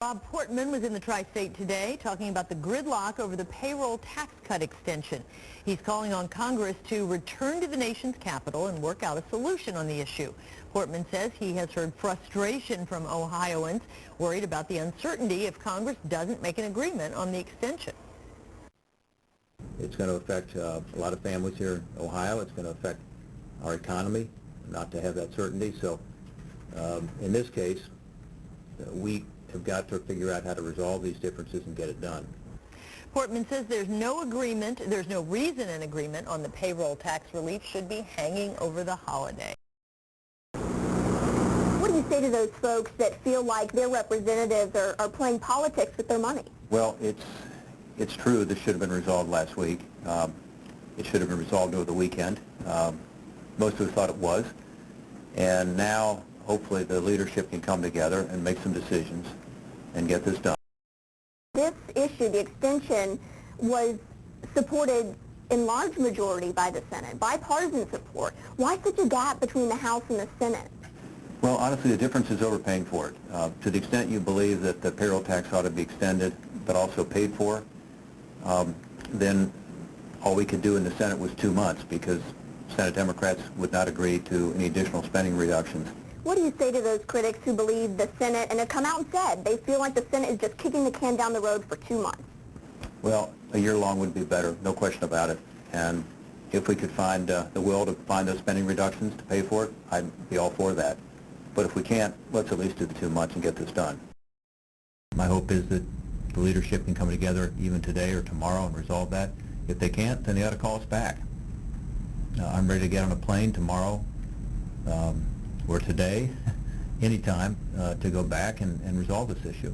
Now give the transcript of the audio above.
Bob Portman was in the tri-state today talking about the gridlock over the payroll tax cut extension. He's calling on Congress to return to the nation's capital and work out a solution on the issue. Portman says he has heard frustration from Ohioans worried about the uncertainty if Congress doesn't make an agreement on the extension. It's going to affect a lot of families here in Ohio. It's going to affect our economy not to have that certainty. So in this case, we have got to figure out how to resolve these differences and get it done. Portman says there's no reason an agreement on the payroll tax relief should be hanging over the holiday. What do you say to those folks that feel like their representatives are playing politics with their money? Well, it's true this should have been resolved last week. It should have been resolved over the weekend. Most of us thought it was. And now, hopefully, the leadership can come together and make some decisions and get this done. This issue, the extension, was supported in large majority by the Senate, bipartisan support. Why such a gap between the House and the Senate? Well, honestly, the difference is overpaying for it. To the extent you believe that the payroll tax ought to be extended but also paid for, then all we could do in the Senate was 2 months because Senate Democrats would not agree to any additional spending reductions. What do you say to those critics who believe the Senate, and have come out and said they feel like the Senate is just kicking the can down the road for 2 months? Well, a year long would be better, no question about it. And if we could find the will to find those spending reductions to pay for it, I'd be all for that. But if we can't, let's at least do the 2 months and get this done. My hope is that the leadership can come together even today or tomorrow and resolve that. If they can't, then they ought to call us back. I'm ready to get on a plane tomorrow or today, anytime, to go back and resolve this issue.